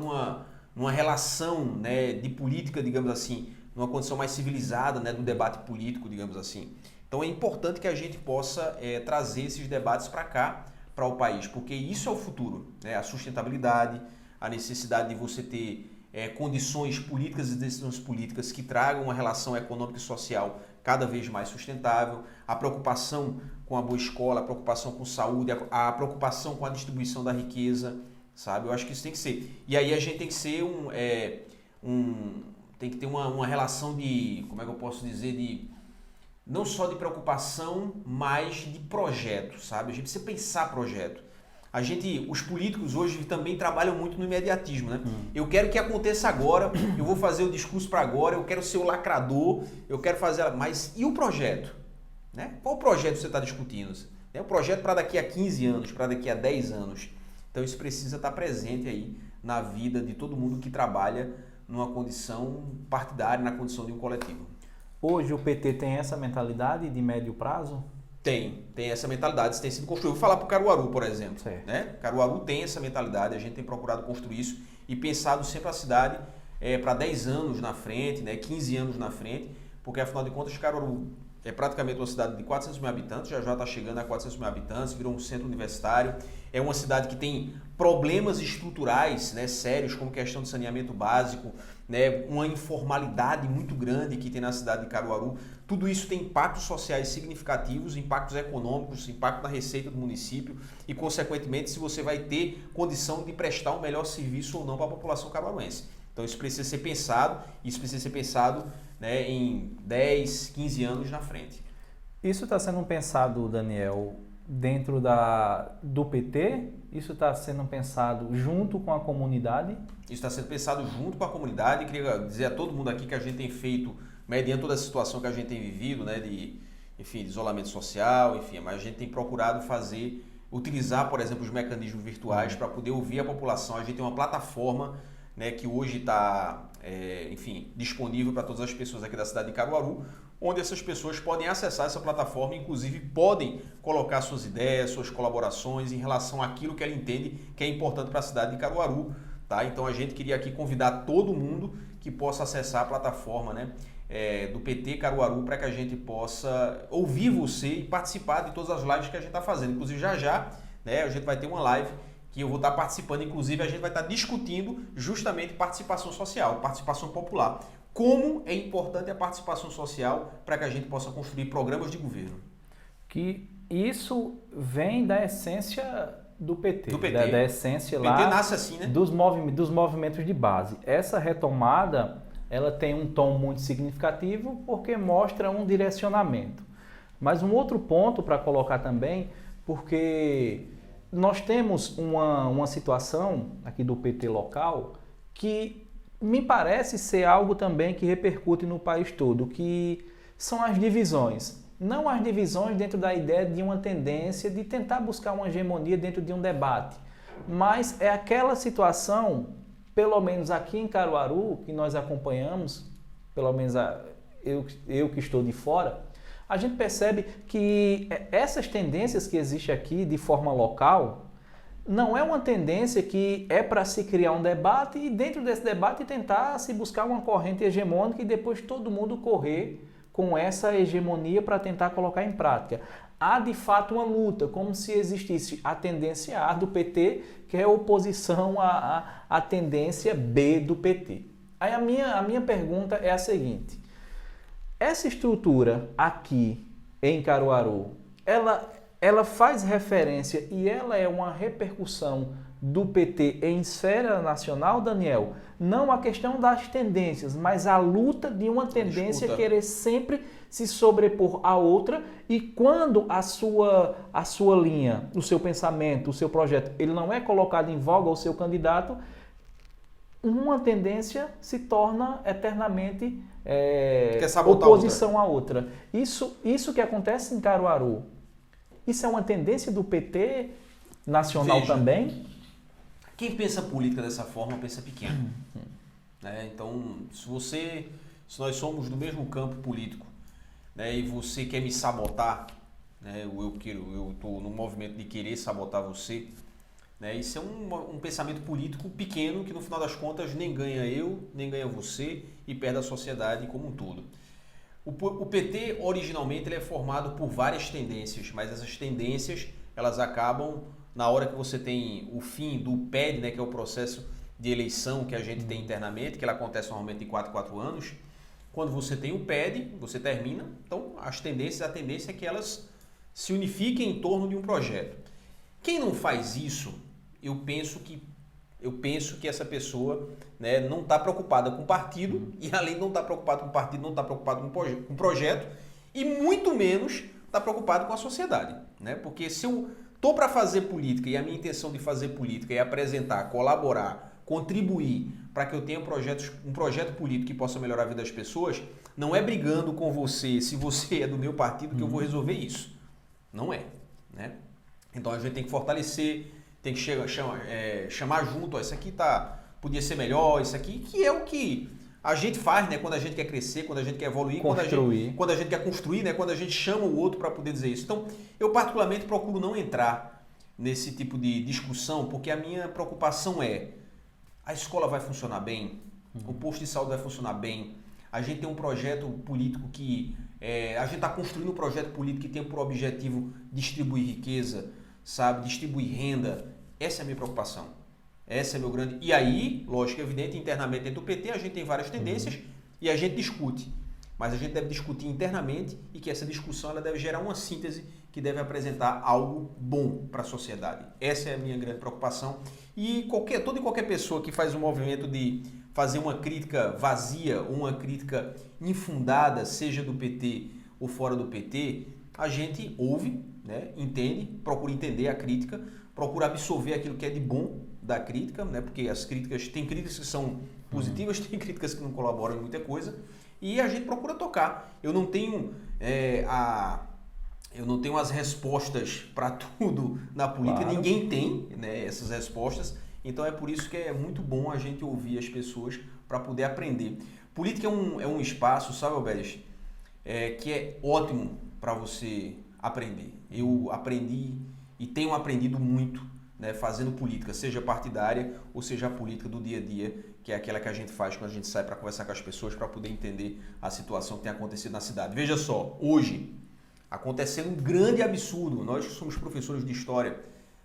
Speaker 2: numa relação, né, de política, digamos assim, numa condição mais civilizada, né, do debate político, digamos assim. Então é importante que a gente possa trazer esses debates para cá, para o país, porque isso é o futuro, né? A sustentabilidade, a necessidade de você ter condições políticas e decisões políticas que tragam uma relação econômica e social cada vez mais sustentável, a preocupação com a boa escola, a preocupação com saúde, a preocupação com a distribuição da riqueza, sabe? Eu acho que isso tem que ser. E aí a gente tem que ser tem que ter uma relação de, como é que eu posso dizer, não só de preocupação, mas de projeto, sabe? A gente precisa pensar projeto. Os políticos hoje também trabalham muito no imediatismo, né? Eu quero que aconteça agora, eu vou fazer o discurso para agora, eu quero ser o lacrador, eu quero fazer... Mas e o projeto? Né? Qual projeto você está discutindo? É o projeto para daqui a 15 anos, para daqui a 10 anos. Então isso precisa estar presente aí na vida de todo mundo que trabalha numa condição partidária, na condição de um coletivo.
Speaker 1: Hoje o PT tem essa mentalidade de médio prazo?
Speaker 2: Tem essa mentalidade, isso tem sido construído. Vou falar para o Caruaru, por exemplo. Né? Caruaru tem essa mentalidade, a gente tem procurado construir isso e pensado sempre a cidade para 10 anos na frente, né? 15 anos na frente, porque afinal de contas Caruaru é praticamente uma cidade de 400 mil habitantes, já está chegando a 400 mil habitantes, virou um centro universitário. É uma cidade que tem problemas estruturais, né, sérios, como questão de saneamento básico, né, uma informalidade muito grande que tem na cidade de Caruaru. Tudo isso tem impactos sociais significativos, impactos econômicos, impacto na receita do município e, consequentemente, se você vai ter condição de prestar um melhor serviço ou não para a população caruaruense. Então isso precisa ser pensado, né, em 10, 15 anos na frente.
Speaker 1: Isso está sendo pensado, Daniel, dentro do PT? Isso está sendo pensado junto com a comunidade?
Speaker 2: Isso está sendo pensado junto com a comunidade. Queria dizer a todo mundo aqui que a gente tem feito, mediante toda a situação que a gente tem vivido, né, de isolamento social, mas a gente tem procurado utilizar, por exemplo, os mecanismos virtuais para poder ouvir a população. A gente tem uma plataforma, né, que hoje está disponível para todas as pessoas aqui da cidade de Caruaru, onde essas pessoas podem acessar essa plataforma e, inclusive, podem colocar suas ideias, suas colaborações em relação àquilo que ela entende que é importante para a cidade de Caruaru. Tá? Então, a gente queria aqui convidar todo mundo que possa acessar a plataforma, né, do PT Caruaru, para que a gente possa ouvir você e participar de todas as lives que a gente está fazendo. Inclusive, já, né, a gente vai ter uma live que eu vou estar participando, inclusive a gente vai estar discutindo justamente participação social, participação popular. Como é importante a participação social para que a gente possa construir programas de governo.
Speaker 1: Que isso vem da essência do PT.
Speaker 2: Do PT.
Speaker 1: Da essência
Speaker 2: o
Speaker 1: lá
Speaker 2: PT nasce assim, né?
Speaker 1: dos movimentos de base. Essa retomada, ela tem um tom muito significativo porque mostra um direcionamento. Mas um outro ponto para colocar também, porque nós temos uma situação aqui do PT local que me parece ser algo também que repercute no país todo, que são as divisões. Não as divisões dentro da ideia de uma tendência de tentar buscar uma hegemonia dentro de um debate, mas é aquela situação, pelo menos aqui em Caruaru, que nós acompanhamos, pelo menos eu que estou de fora, a gente percebe que essas tendências que existem aqui de forma local não é uma tendência que é para se criar um debate e dentro desse debate tentar se buscar uma corrente hegemônica e depois todo mundo correr com essa hegemonia para tentar colocar em prática. Há de fato uma luta, como se existisse a tendência A do PT, que é oposição à tendência B do PT. Aí a minha pergunta é a seguinte: essa estrutura aqui em Caruaru, ela faz referência e ela é uma repercussão do PT em esfera nacional, Daniel? Não a questão das tendências, mas a luta de uma tendência querer sempre se sobrepor à outra, e quando a sua linha, o seu pensamento, o seu projeto, ele não é colocado em voga, o seu candidato, uma tendência se torna eternamente oposição à outra. Isso que acontece em Caruaru, isso é uma tendência do PT nacional também?
Speaker 2: Quem pensa política dessa forma pensa pequeno. Né? Então, se nós somos do mesmo campo político, né, e você quer me sabotar, né, eu estou no movimento de querer sabotar você, né, isso é um pensamento político pequeno que no final das contas nem ganha eu, nem ganha você e perde a sociedade como um todo. O PT originalmente ele é formado por várias tendências, mas essas tendências elas acabam na hora que você tem o fim do PED, né, que é o processo de eleição que a gente tem internamente, que ela acontece normalmente de 4 em 4 anos. Quando você tem o PED, você termina, então a tendência é que elas se unifiquem em torno de um projeto. Quem não faz isso, eu penso que essa pessoa, né, não está preocupada com o partido, e além de não estar preocupada com o partido, não está preocupada com o projeto, e muito menos está preocupado com a sociedade. Né? Porque se eu estou para fazer política, e a minha intenção de fazer política é apresentar, colaborar, contribuir para que eu tenha um projeto político que possa melhorar a vida das pessoas, não é brigando com você, se você é do meu partido, que eu vou resolver isso. Não é. Né? Então a gente tem que fortalecer, tem que chamar junto, ó, isso aqui podia ser melhor, isso aqui, que é o que a gente faz, né, quando a gente quer crescer, quando a gente quer evoluir, quando a gente quer construir, né, quando a gente chama o outro para poder dizer isso. Então, eu particularmente procuro não entrar nesse tipo de discussão, porque a minha preocupação é: a escola vai funcionar bem, o posto de saúde vai funcionar bem, A gente tem um projeto político que... a gente está construindo um projeto político que tem por objetivo distribuir riqueza, sabe? Distribuir renda. Essa é a minha preocupação. Essa é meu grande... E aí, lógico, é evidente, internamente dentro do PT, a gente tem várias tendências e a gente discute. Mas a gente deve discutir internamente e que essa discussão ela deve gerar uma síntese que deve apresentar algo bom para a sociedade. Essa é a minha grande preocupação. E toda e qualquer pessoa que faz um movimento de fazer uma crítica vazia ou uma crítica infundada, seja do PT ou fora do PT, a gente ouve, né, entende, procura entender a crítica, procura absorver aquilo que é de bom da crítica, né, porque as críticas, tem críticas que são positivas, tem críticas que não colaboram em muita coisa, e a gente procura tocar. Eu não tenho as respostas para tudo na política,
Speaker 1: Claro.
Speaker 2: Ninguém tem, né, essas respostas, então é por isso que é muito bom a gente ouvir as pessoas para poder aprender. Política é um espaço, sabe, Alberes, que é ótimo para você aprender. Eu aprendi e tenho aprendido muito, né, fazendo política, seja partidária ou seja a política do dia a dia, que é aquela que a gente faz quando a gente sai para conversar com as pessoas para poder entender a situação que tem acontecido na cidade. Veja só, hoje, acontecendo um grande absurdo, nós que somos professores de história,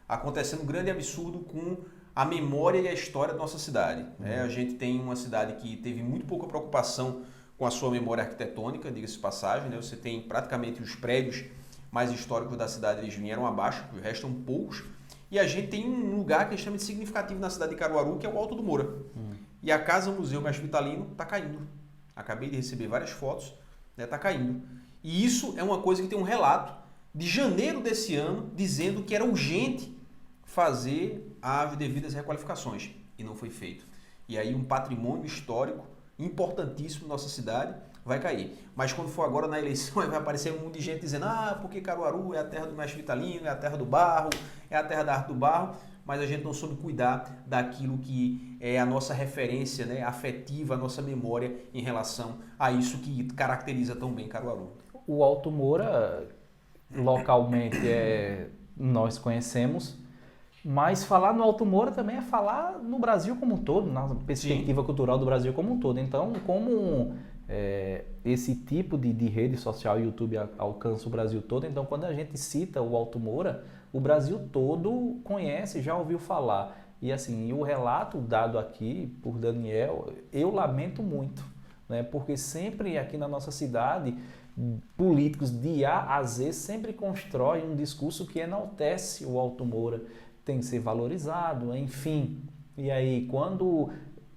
Speaker 2: acontecendo um grande absurdo com a memória e a história da nossa cidade. A gente tem uma cidade que teve muito pouca preocupação com a sua memória arquitetônica, diga-se de passagem, né? Você tem praticamente os prédios mais históricos da cidade, eles vieram abaixo, restam poucos, e a gente tem um lugar que é extremamente significativo na cidade de Caruaru, que é o Alto do Moura. E a Casa Museu Mestre Vitalino está caindo. Acabei de receber várias fotos, né? Está caindo. E isso é uma coisa que tem um relato de janeiro desse ano, dizendo que era urgente fazer as devidas requalificações, e não foi feito. E aí um patrimônio histórico importantíssimo na nossa cidade vai cair. Mas quando for agora na eleição, vai aparecer um monte de gente dizendo porque Caruaru é a terra do Mestre Vitalino, é a terra do barro, é a terra da arte do barro, mas a gente não soube cuidar daquilo que é a nossa referência, né, afetiva, a nossa memória em relação a isso que caracteriza tão bem Caruaru.
Speaker 1: O Alto Moura, localmente, nós conhecemos, mas falar no Alto Moura também é falar no Brasil como um todo, na perspectiva cultural do Brasil como um todo. Então, como esse tipo de rede social, YouTube, alcança o Brasil todo, então quando a gente cita o Alto Moura, o Brasil todo conhece, já ouviu falar. E assim, o relato dado aqui por Daniel, eu lamento muito, né? Porque sempre aqui na nossa cidade, políticos de A a Z sempre constroem um discurso que enaltece o Alto Moura, tem que ser valorizado, enfim. E aí, quando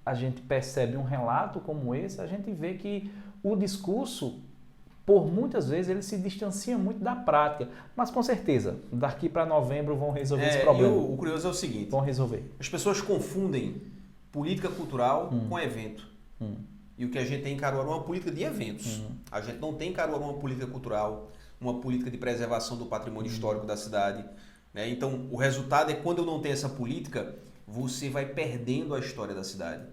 Speaker 1: a gente percebe um relato como esse, a gente vê que o discurso, por muitas vezes, ele se distancia muito da prática. Mas com certeza, daqui para novembro vão resolver esse problema.
Speaker 2: O curioso é o seguinte,
Speaker 1: vão resolver.
Speaker 2: As pessoas confundem política cultural com evento. E o que a gente tem em Caruaru é uma política de eventos. A gente não tem em Caruaru uma política cultural, uma política de preservação do patrimônio histórico da cidade. Né? Então, o resultado é quando eu não tenho essa política, você vai perdendo a história da cidade.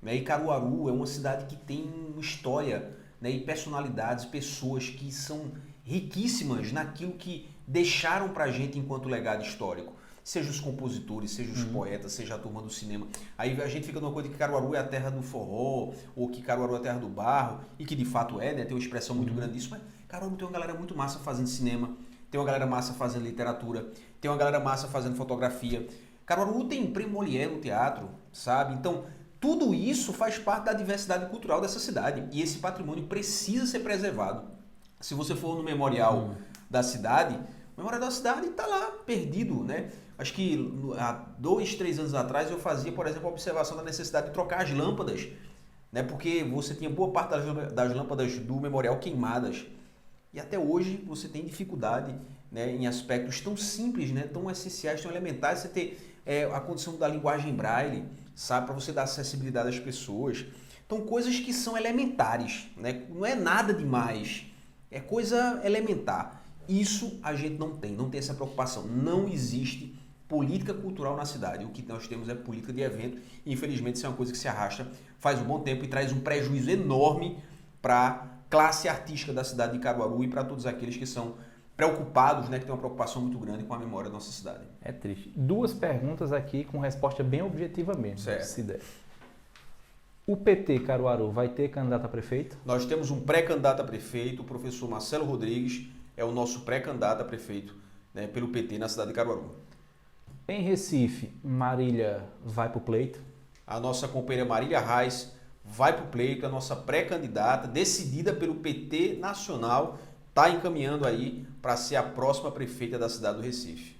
Speaker 2: Né? E Caruaru é uma cidade que tem uma história, né, e personalidades, pessoas que são riquíssimas naquilo que deixaram para a gente enquanto legado histórico. Seja os compositores, seja os poetas, seja a turma do cinema. Aí a gente fica numa coisa de que Caruaru é a terra do forró, ou que Caruaru é a terra do barro, e que de fato é, né? Tem uma expressão muito grande disso, mas Caruaru tem uma galera muito massa fazendo cinema, tem uma galera massa fazendo literatura, tem uma galera massa fazendo fotografia. Caruaru tem prêmio Molière no teatro, sabe? Então, tudo isso faz parte da diversidade cultural dessa cidade, e esse patrimônio precisa ser preservado. Se você for no memorial da cidade, o memorial da cidade está lá, perdido, né? Acho que há 2, 3 anos atrás eu fazia, por exemplo, a observação da necessidade de trocar as lâmpadas, né? Porque você tinha boa parte das lâmpadas do memorial queimadas. E até hoje você tem dificuldade, né, em aspectos tão simples, né, tão essenciais, tão elementares. Você ter a condição da linguagem braille, sabe, para você dar acessibilidade às pessoas. Então, coisas que são elementares, né? Não é nada demais, é coisa elementar. Isso a gente não tem essa preocupação. Não existe política cultural na cidade. O que nós temos é política de evento e, infelizmente, isso é uma coisa que se arrasta faz um bom tempo e traz um prejuízo enorme para a classe artística da cidade de Caruaru e para todos aqueles que são preocupados, né, que têm uma preocupação muito grande com a memória da nossa cidade.
Speaker 1: É triste. 2 perguntas aqui com resposta bem objetiva mesmo,
Speaker 2: certo.
Speaker 1: se der. O PT Caruaru vai ter candidato a prefeito?
Speaker 2: Nós temos um pré-candidato a prefeito, o professor Marcelo Rodrigues é o nosso pré-candidato a prefeito, né, pelo PT na cidade de Caruaru.
Speaker 1: Em Recife, Marília vai para o pleito?
Speaker 2: A nossa companheira Marília Reis vai para o pleito, a nossa pré-candidata, decidida pelo PT Nacional, está encaminhando aí para ser a próxima prefeita da cidade do Recife.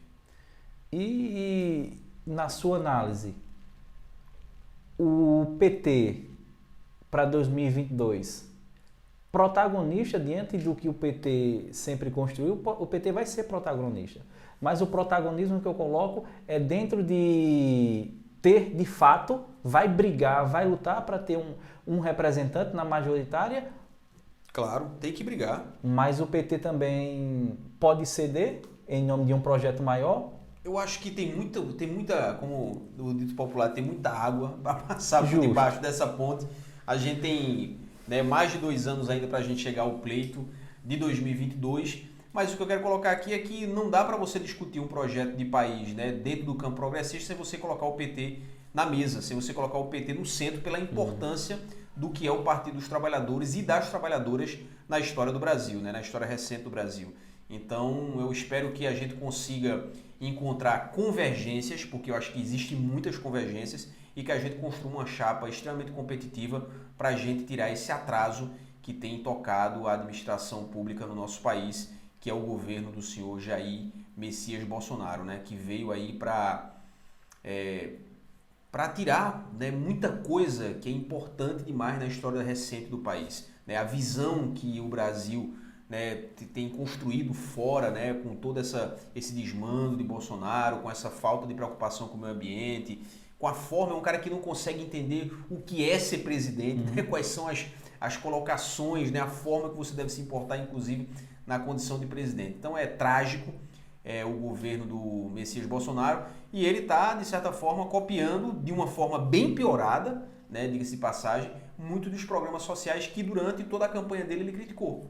Speaker 1: E na sua análise, o PT para 2022, protagonista diante do que o PT sempre construiu, o PT vai ser protagonista. Mas o protagonismo que eu coloco é dentro de ter, de fato, vai brigar, vai lutar para ter um representante na majoritária.
Speaker 2: Claro, tem que brigar.
Speaker 1: Mas o PT também pode ceder em nome de um projeto maior.
Speaker 2: Eu acho que tem muita, como o dito popular, tem muita água para passar por
Speaker 1: Justo.
Speaker 2: debaixo dessa ponte. A gente tem, né, mais de 2 anos ainda para a gente chegar ao pleito de 2022. Mas o que eu quero colocar aqui é que não dá para você discutir um projeto de país, né, dentro do campo progressista sem você colocar o PT na mesa, sem você colocar o PT no centro pela importância do que é o Partido dos Trabalhadores e das Trabalhadoras na história do Brasil, né, na história recente do Brasil. Então eu espero que a gente consiga encontrar convergências, porque eu acho que existem muitas convergências, e que a gente construa uma chapa extremamente competitiva para a gente tirar esse atraso que tem tocado a administração pública no nosso país, que é o governo do senhor Jair Messias Bolsonaro, né, que veio aí para tirar, né, muita coisa que é importante demais na história recente do país, né, a visão que o Brasil, né, tem construído fora, né, com todo esse desmando de Bolsonaro, com essa falta de preocupação com o meio ambiente, com a forma, é um cara que não consegue entender o que é ser presidente, né, quais são as colocações, né, a forma que você deve se importar, inclusive, na condição de presidente. Então é trágico o governo do Messias Bolsonaro, e ele está, de certa forma, copiando de uma forma bem piorada, né, diga-se de passagem, muito dos programas sociais que durante toda a campanha dele ele criticou.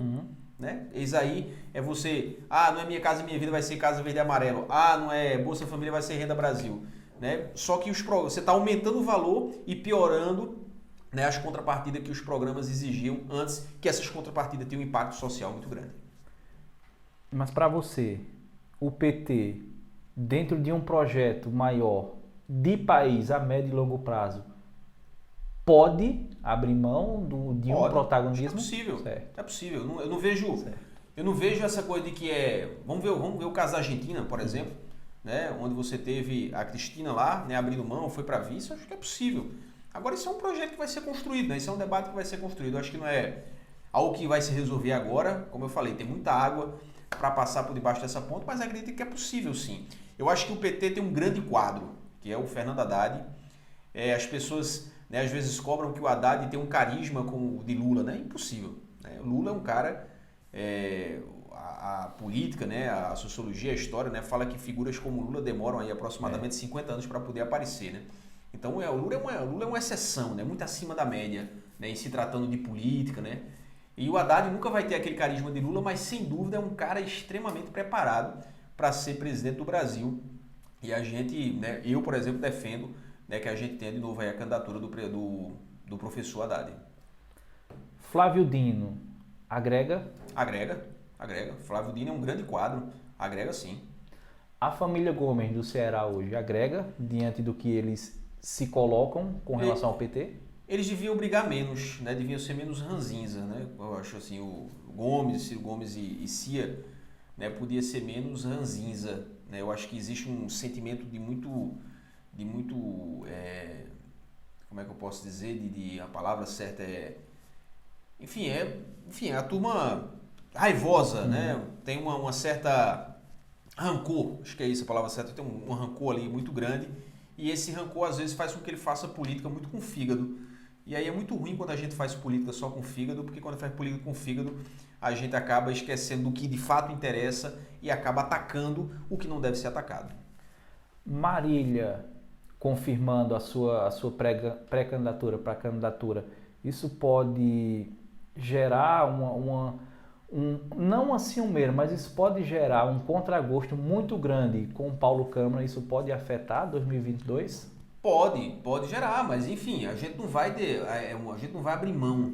Speaker 2: Né? Eis aí você, não é Minha Casa Minha Vida, vai ser Casa Verde e Amarelo, não é Bolsa Família, vai ser Renda Brasil. Né? Só que você está aumentando o valor e piorando, né, as contrapartidas que os programas exigiam antes, que essas contrapartidas tenham um impacto social muito grande.
Speaker 1: Mas para você, o PT, dentro de um projeto maior de país a médio e longo prazo, pode abrir mão de um protagonismo?
Speaker 2: É possível.
Speaker 1: Certo.
Speaker 2: É possível. Eu não vejo essa coisa de que vamos ver o caso da Argentina, por exemplo, né, onde você teve a Cristina lá, né, abrindo mão, foi para vice. Eu acho que é possível. Agora, isso é um projeto que vai ser construído, né? Isso é um debate que vai ser construído. Eu acho que não é algo que vai se resolver agora. Como eu falei, tem muita água para passar por debaixo dessa ponte, mas acredito que é possível, sim. Eu acho que o PT tem um grande quadro, que é o Fernando Haddad. As pessoas, né, às vezes cobram que o Haddad tem um carisma como o de Lula, né? Impossível. Né? O Lula é um cara, a política, né, a sociologia, a história, né, fala que figuras como Lula demoram aí aproximadamente 50 anos para poder aparecer, né? Então o Lula é uma exceção, né, muito acima da média, né, em se tratando de política, né? E o Haddad nunca vai ter aquele carisma de Lula, mas sem dúvida é um cara extremamente preparado para ser presidente do Brasil. E a gente, né, eu, por exemplo, defendo, né, que a gente tenha de novo aí a candidatura do professor Haddad.
Speaker 1: Flávio Dino, agrega?
Speaker 2: Agrega. Flávio Dino é um grande quadro, agrega sim.
Speaker 1: A família Gomes do Ceará hoje agrega diante do que eles se colocam com relação ao PT?
Speaker 2: Eles deviam brigar menos, né? Deviam ser menos ranzinza, né? Eu acho assim, o Ciro Gomes e Cia, né, podia ser menos ranzinza, né? Eu acho que existe um sentimento de muito, como é que eu posso dizer, a palavra certa enfim, a turma raivosa, né? Tem uma certa rancor, acho que é isso a palavra certa, tem um rancor ali muito grande, e esse rancor às vezes faz com que ele faça política muito com fígado. E aí é muito ruim quando a gente faz política só com fígado, porque quando faz política com fígado, a gente acaba esquecendo do que de fato interessa e acaba atacando o que não deve ser atacado.
Speaker 1: Marília, confirmando a sua pré-candidatura para a candidatura, isso pode gerar não assim um medo, mas isso pode gerar um contragosto muito grande com o Paulo Câmara, isso pode afetar 2022?
Speaker 2: Pode gerar, mas enfim, a gente não vai abrir mão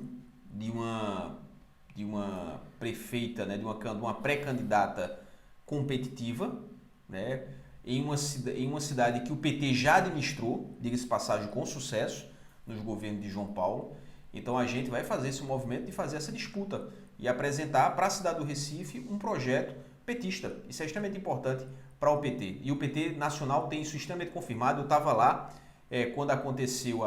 Speaker 2: de uma prefeita, né, de uma pré-candidata competitiva, né, em uma cidade que o PT já administrou, diga-se de passagem, com sucesso, nos governos de João Paulo. Então a gente vai fazer esse movimento de fazer essa disputa e apresentar para a cidade do Recife um projeto petista. Isso é extremamente importante para o PT. E o PT nacional tem isso extremamente confirmado. Eu estava lá quando aconteceu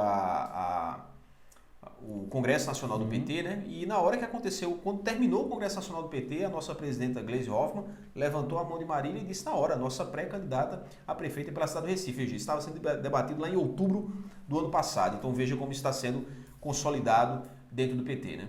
Speaker 2: o Congresso Nacional do PT, né? E na hora que aconteceu, quando terminou o Congresso Nacional do PT, a nossa presidenta Gleisi Hoffmann levantou a mão de Marília e disse na hora, nossa pré-candidata a prefeita pela cidade do Recife. Veja, isso estava sendo debatido lá em outubro do ano passado. Então veja como está sendo consolidado dentro do PT, né?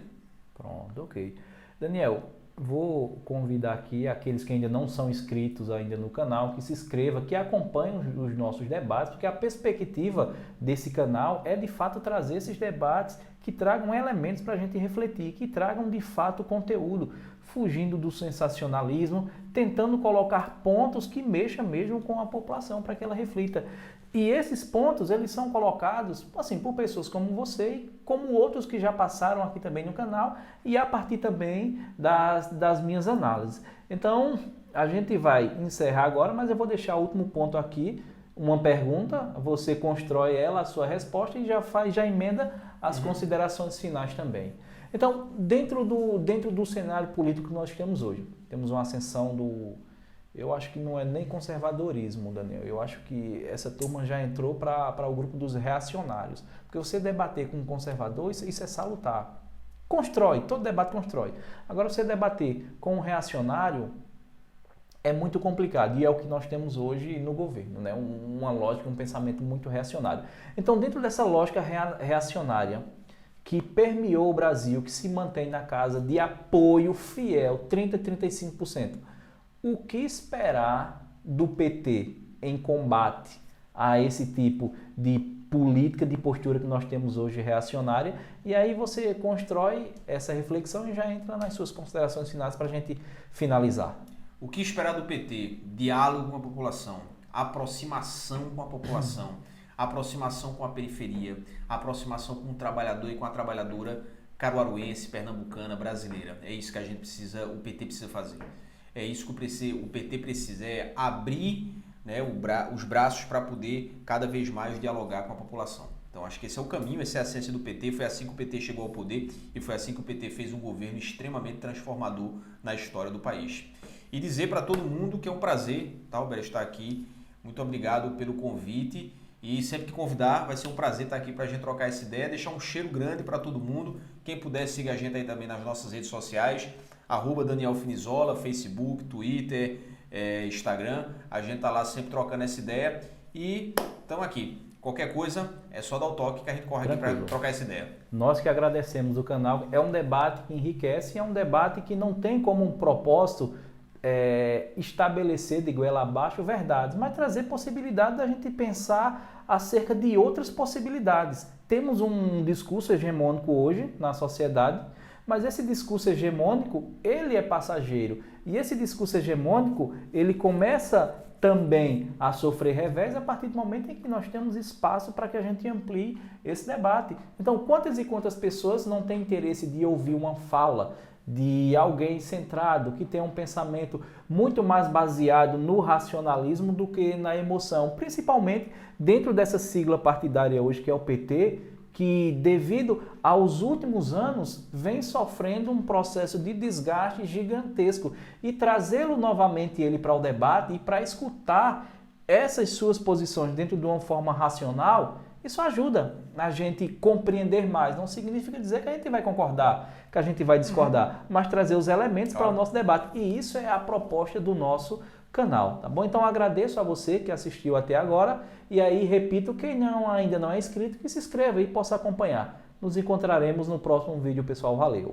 Speaker 1: Pronto, ok. Daniel, vou convidar aqui aqueles que ainda não são inscritos ainda no canal, que se inscrevam, que acompanhem os nossos debates, porque a perspectiva desse canal é de fato trazer esses debates que tragam elementos para a gente refletir, que tragam de fato conteúdo, fugindo do sensacionalismo, tentando colocar pontos que mexam mesmo com a população para que ela reflita. E esses pontos, eles são colocados assim por pessoas como você e como outros que já passaram aqui também no canal e a partir também das minhas análises. Então, a gente vai encerrar agora, mas eu vou deixar o último ponto aqui, uma pergunta, você constrói ela, a sua resposta e já emenda as considerações finais também. Então, dentro do cenário político que nós temos hoje, temos uma ascensão eu acho que não é nem conservadorismo, Daniel. Eu acho que essa turma já entrou para o grupo dos reacionários. Porque você debater com um conservador, isso é salutar. Constrói, todo debate constrói. Agora, você debater com um reacionário é muito complicado. E é o que nós temos hoje no governo, né? Uma lógica, um pensamento muito reacionário. Então, dentro dessa lógica reacionária que permeou o Brasil, que se mantém na casa de apoio fiel, 30% a 35%, o que esperar do PT em combate a esse tipo de política, de postura que nós temos hoje reacionária? E aí você constrói essa reflexão e já entra nas suas considerações finais para a gente finalizar.
Speaker 2: O que esperar do PT? Diálogo com a população, aproximação com a população, aproximação com a periferia, aproximação com o trabalhador e com a trabalhadora caruaruense, pernambucana, brasileira. É isso que a gente precisa, o PT precisa fazer. É isso que o PT precisa, é abrir, né, os braços para poder cada vez mais dialogar com a população. Então acho que esse é o caminho, essa é a essência do PT, foi assim que o PT chegou ao poder e foi assim que o PT fez um governo extremamente transformador na história do país. E dizer para todo mundo que é um prazer, tá, Albert, estar aqui. Muito obrigado pelo convite e sempre que convidar vai ser um prazer estar aqui para a gente trocar essa ideia, deixar um cheiro grande para todo mundo. Quem puder siga a gente aí também nas nossas redes sociais, @Daniel Finizola, Facebook, Twitter, Instagram. A gente tá lá sempre trocando essa ideia e estamos aqui. Qualquer coisa é só dar o toque que a gente corre aqui para trocar essa ideia.
Speaker 1: Nós que agradecemos o canal. É um debate que enriquece, é um debate que não tem como um propósito estabelecer de goela abaixo verdades, mas trazer possibilidade da gente pensar acerca de outras possibilidades. Temos um discurso hegemônico hoje na sociedade, mas esse discurso hegemônico, ele é passageiro. E esse discurso hegemônico, ele começa também a sofrer revés a partir do momento em que nós temos espaço para que a gente amplie esse debate. Então, quantas e quantas pessoas não têm interesse de ouvir uma fala de alguém centrado, que tem um pensamento muito mais baseado no racionalismo do que na emoção, principalmente dentro dessa sigla partidária hoje que é o PT, que devido aos últimos anos vem sofrendo um processo de desgaste gigantesco e trazê-lo novamente ele para o debate e para escutar essas suas posições dentro de uma forma racional, isso ajuda a gente compreender mais. Não significa dizer que a gente vai concordar, que a gente vai discordar, mas trazer os elementos para o nosso debate. E isso é a proposta do nosso canal, tá bom? Então agradeço a você que assistiu até agora e aí repito, quem ainda não é inscrito, que se inscreva e possa acompanhar. Nos encontraremos no próximo vídeo, pessoal. Valeu!